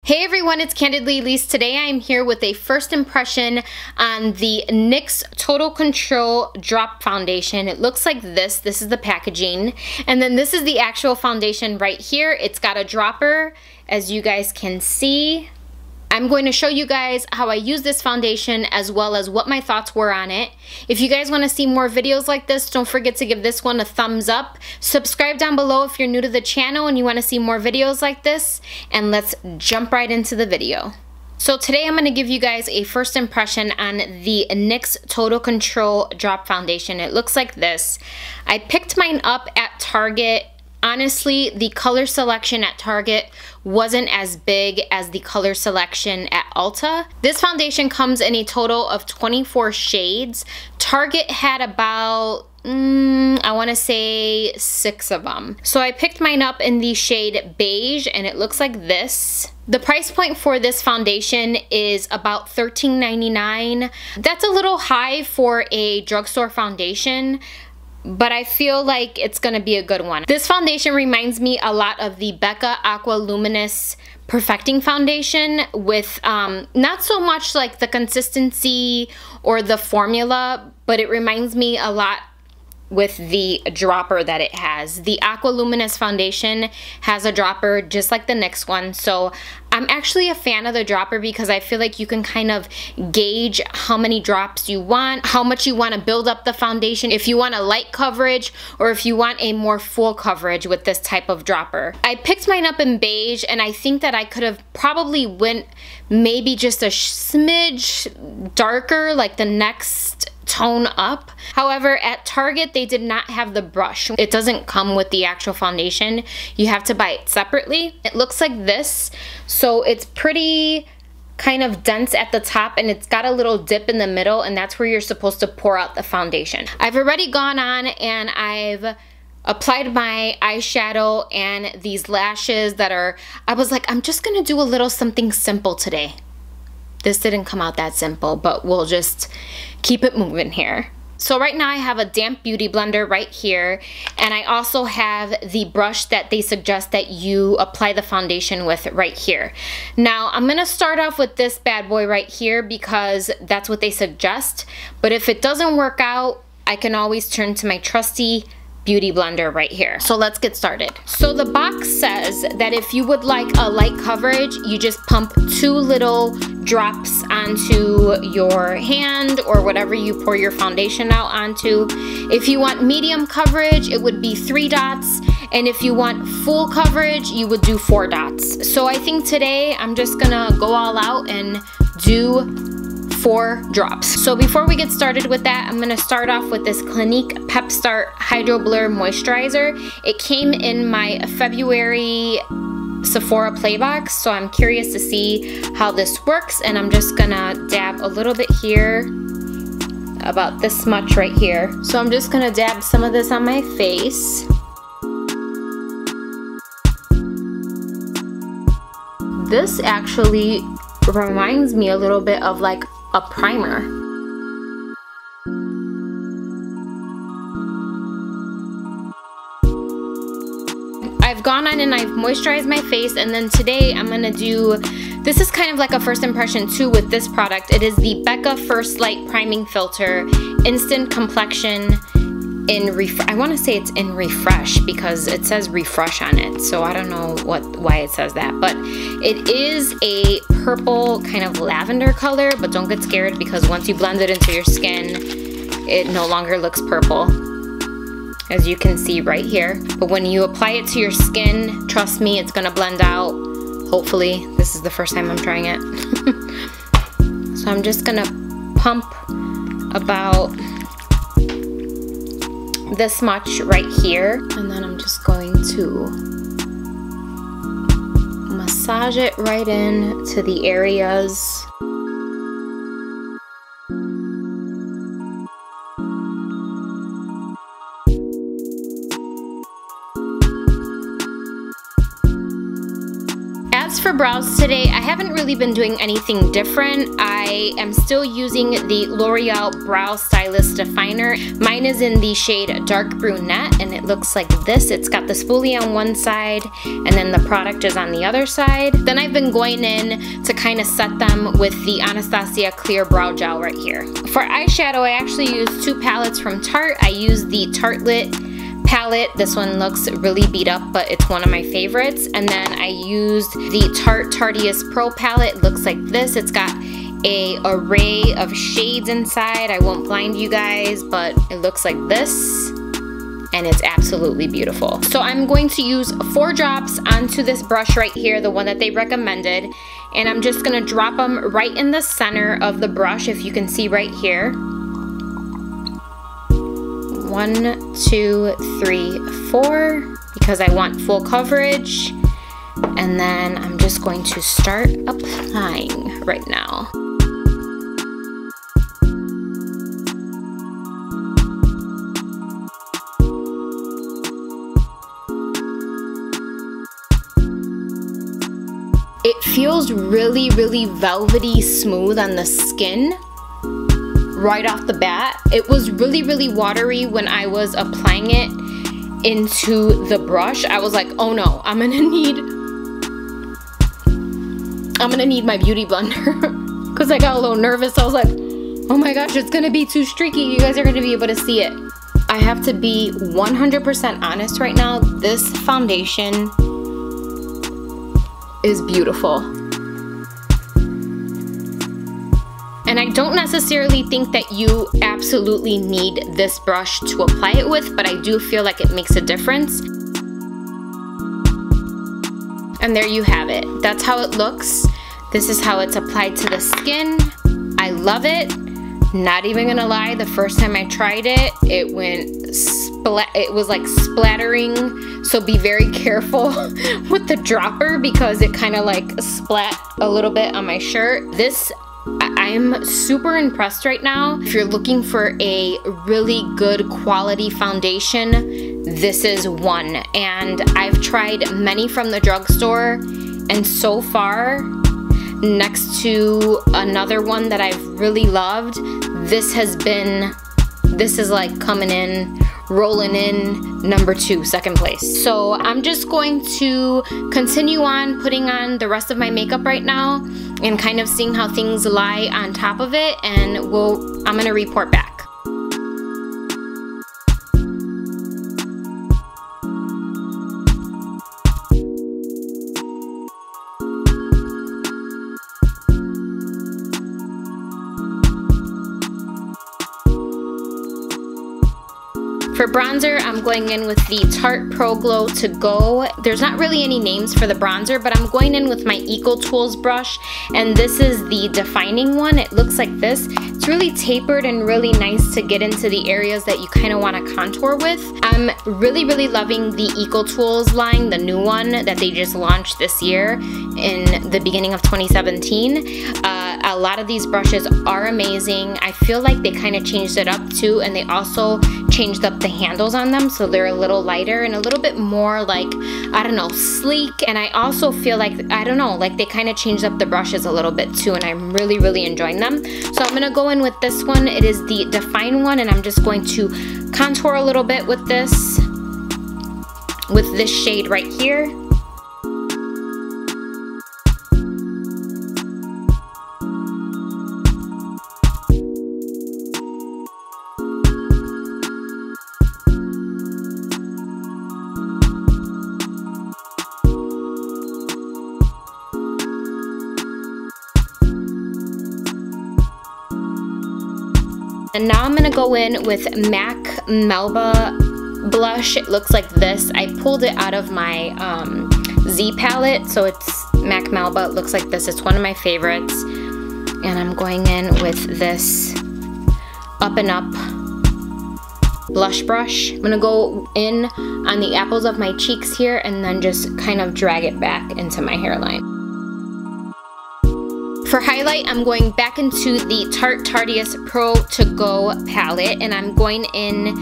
Hey everyone, it's Candidly Elyse. Today I am here with a first impression on the NYX Total Control Drop Foundation. It looks like this. This is the packaging. And then this is the actual foundation right here. It's got a dropper, as you guys can see. I'm going to show you guys how I use this foundation as well as what my thoughts were on it. If you guys want to see more videos like this, don't forget to give this one a thumbs up. Subscribe down below if you're new to the channel and you want to see more videos like this. And let's jump right into the video. So today I'm going to give you guys a first impression on the NYX Total Control Drop Foundation. It looks like this. I picked mine up at Target. Honestly, the color selection at Target wasn't as big as the color selection at Ulta. This foundation comes in a total of 24 shades. Target had about, I want to say 6 of them. So I picked mine up in the shade beige and it looks like this. The price point for this foundation is about $13.99. That's a little high for a drugstore foundation, but I feel like it's gonna be a good one. This foundation reminds me a lot of the Becca Aqua Luminous Perfecting Foundation with not so much like the consistency or the formula, but it reminds me a lot with the dropper that it has. The Aqua Luminous foundation has a dropper just like the NYX one, so I'm actually a fan of the dropper because I feel like you can kind of gauge how many drops you want, how much you want to build up the foundation, if you want a light coverage or if you want a more full coverage with this type of dropper. I picked mine up in beige and I think that I could have probably went maybe just a smidge darker, like the next tone up. However, at Target they did not have the brush. It doesn't come with the actual foundation. You have to buy it separately. It looks like this. So it's pretty kind of dense at the top and it's got a little dip in the middle, and that's where you're supposed to pour out the foundation. I've already gone on and I've applied my eyeshadow and these lashes that are, I was like, I'm just gonna do a little something simple today. This didn't come out that simple, but we'll just keep it moving here. So right now I have a damp beauty blender right here, and I also have the brush that they suggest that you apply the foundation with right here. Now I'm gonna start off with this bad boy right here because that's what they suggest, but if it doesn't work out, I can always turn to my trusty beauty blender right here. So let's get started. So the box says that if you would like a light coverage, you just pump 2 little drops onto your hand or whatever you pour your foundation out onto. If you want medium coverage, it would be 3 dots. And if you want full coverage, you would do 4 dots. So I think today I'm just gonna go all out and do 4 drops. So before we get started with that, I'm gonna start off with this Clinique Pep Start Hydro Blur Moisturizer. It came in my February Sephora Playbox, so I'm curious to see how this works, and I'm just gonna dab a little bit here, about this much right here. So I'm just gonna dab some of this on my face. This actually reminds me a little bit of like a primer. I've gone on and I've moisturized my face, and then today I'm gonna do, this is kind of like a first impression too with this product. It is the Becca First Light Priming Filter Instant Complexion in I want to say it's in Refresh because it says Refresh on it, so I don't know why it says that, but it is a purple kind of lavender color, but don't get scared because once you blend it into your skin, it no longer looks purple, as you can see right here. But when you apply it to your skin, trust me, it's gonna blend out. Hopefully. This is the first time I'm trying it. So I'm just gonna pump about this much right here, and then I'm just going to massage it right in to the areas. As for for brows today, I haven't really been doing anything different. I am still using the L'Oreal Brow Stylist Definer. Mine is in the shade Dark Brunette, and it looks like this. It's got the spoolie on one side, and then the product is on the other side. Then I've been going in to kind of set them with the Anastasia Clear Brow Gel right here. For eyeshadow, I actually used 2 palettes from Tarte. I used the Tartelette palette. This one looks really beat up, but it's one of my favorites. And then I used the Tarte Tarteist Pro palette. It looks like this. It's got a array of shades inside. I won't blind you guys, but it looks like this, and it's absolutely beautiful. So I'm going to use 4 drops onto this brush right here, the one that they recommended, and I'm just gonna drop them right in the center of the brush, if you can see right here. 1, 2, 3, 4, because I want full coverage. And then I'm just going to start applying right now. It feels really, really velvety smooth on the skin right off the bat. It was really, really watery when I was applying it into the brush. I was like, oh no, I'm gonna need my beauty blender because I got a little nervous. I was like, oh my gosh, it's gonna be too streaky. You guys are gonna be able to see it. I have to be 100% honest right now. This foundation is beautiful. And I don't necessarily think that you absolutely need this brush to apply it with, but I do feel like it makes a difference. And there you have it. That's how it looks. This is how it's applied to the skin. I love it. Not even gonna lie, the first time I tried it, it was like splattering. So be very careful with the dropper because it kind of like splat a little bit on my shirt. I'm super impressed right now. If you're looking for a really good quality foundation, this is one. And I've tried many from the drugstore, and so far, next to another one that I've really loved, this is like coming in, rolling in number 2, second place. So I'm just going to continue on putting on the rest of my makeup right now and kind of seeing how things lie on top of it, and I'm gonna report back. For bronzer, I'm going in with the Tarte Pro Glow To Go. There's not really any names for the bronzer, but I'm going in with my Eco Tools brush, and this is the defining one. It looks like this. It's really tapered and really nice to get into the areas that you kind of want to contour with. I'm really, really loving the Eco Tools line, the new one that they just launched this year in the beginning of 2017. A lot of these brushes are amazing. I feel like they kind of changed it up too, and they also changed up the handles on them, so they're a little lighter and a little bit more like, I don't know, sleek. And I also feel like, I don't know, like they kind of changed up the brushes a little bit too, and I'm really, really enjoying them. So I'm gonna go in with this one. It is the Define one, and I'm just going to contour a little bit with this shade right here. And now I'm gonna go in with MAC Melba blush. It looks like this. I pulled it out of my Z palette, so it's MAC Melba. It looks like this. It's one of my favorites. And I'm going in with this Up and Up blush brush. I'm gonna go in on the apples of my cheeks here and then just kind of drag it back into my hairline. For highlight, I'm going back into the Tarte Tarteist Pro To Go palette, and I'm going in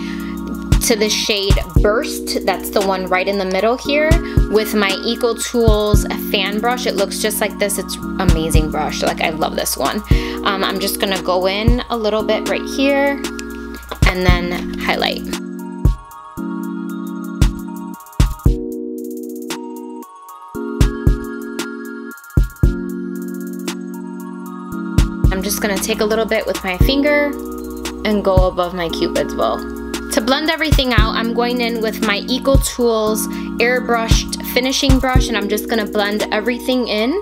to the shade Burst. That's the one right in the middle here, with my Eco Tools fan brush. It looks just like this. It's amazing brush. Like, I love this one. I'm just gonna go in a little bit right here and then highlight. I'm just gonna take a little bit with my finger and go above my Cupid's bow. To blend everything out, I'm going in with my Eco Tools airbrushed finishing brush, and I'm just gonna blend everything in.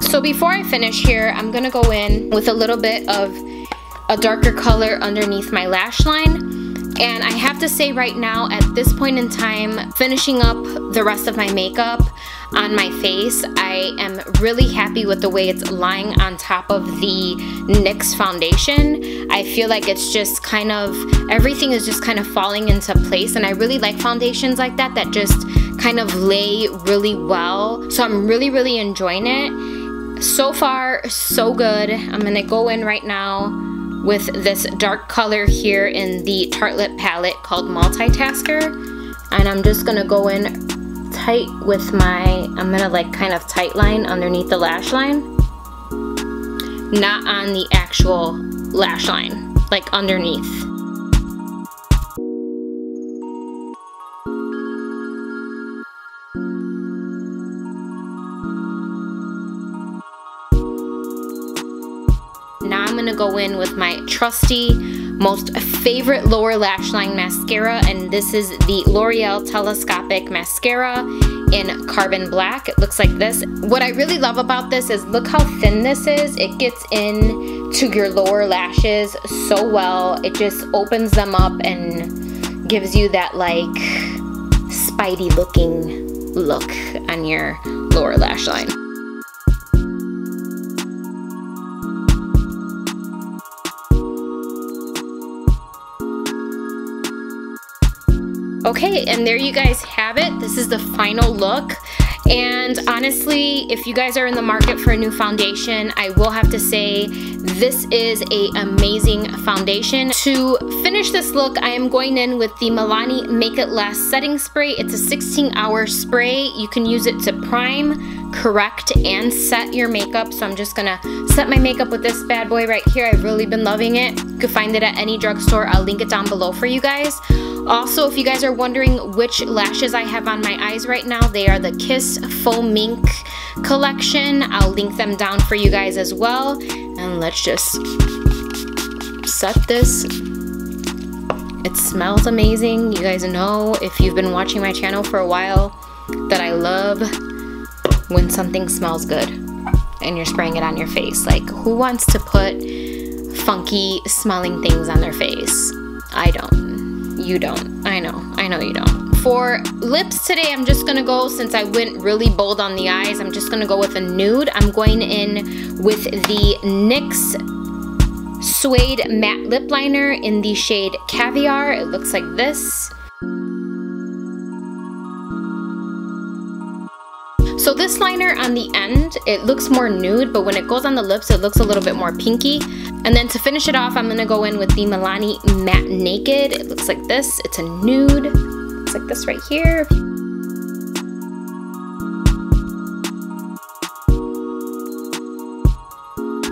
So before I finish here, I'm gonna go in with a little bit of a darker color underneath my lash line. And I have to say right now, at this point in time, finishing up the rest of my makeup on my face, I am really happy with the way it's lying on top of the NYX foundation. I feel like it's just kind of, everything is just kind of falling into place, and I really like foundations like that, that just kind of lay really well. So I'm really enjoying it. So far, so good. I'm gonna go in right now with this dark color here in the Tartelette palette called Multitasker, and I'm just gonna go in tight with my, I'm gonna like kind of tight line underneath the lash line, not on the actual lash line, like underneath. Now I'm gonna go in with my trusty, most favorite lower lash line mascara, and this is the L'Oreal Telescopic Mascara in Carbon Black. It looks like this. What I really love about this is look how thin this is. It gets into your lower lashes so well. It just opens them up and gives you that like Spidey looking look on your lower lash line. Okay, and there you guys have it. This is the final look. And honestly, if you guys are in the market for a new foundation, I will have to say this is an amazing foundation. To finish this look, I am going in with the Milani Make It Last Setting Spray. It's a 16-hour spray. You can use it to prime, correct, and set your makeup. So I'm just gonna set my makeup with this bad boy right here. I've really been loving it. You can find it at any drugstore. I'll link it down below for you guys. Also, if you guys are wondering which lashes I have on my eyes right now, they are the Kiss Faux Mink collection. I'll link them down for you guys as well. And let's just set this. It smells amazing. You guys know, if you've been watching my channel for a while, that I love when something smells good and you're spraying it on your face. Like, who wants to put funky smelling things on their face? I don't. You don't. I know you don't. For lips today, I'm just gonna go, since I went really bold on the eyes, I'm just gonna go with a nude. I'm going in with the NYX Suede Matte Lip Liner in the shade Caviar. It looks like this. So this liner on the end, it looks more nude, but when it goes on the lips, it looks a little bit more pinky. And then to finish it off, I'm gonna go in with the Milani Matte Naked. It looks like this. It's a nude. It's like this right here.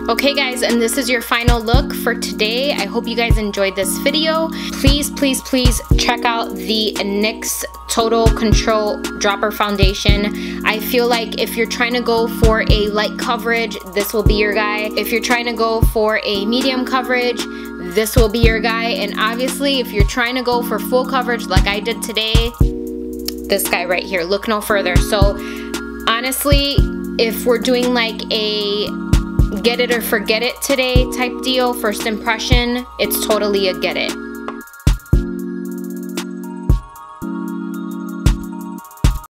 Okay guys, and this is your final look for today. I hope you guys enjoyed this video. Please check out the NYX Total Control Dropper Foundation. I feel like if you're trying to go for a light coverage, this will be your guy. If you're trying to go for a medium coverage, this will be your guy. And obviously, if you're trying to go for full coverage like I did today, this guy right here, look no further. So honestly, if we're doing like a get it or forget it today type deal, first impression, it's totally a get it.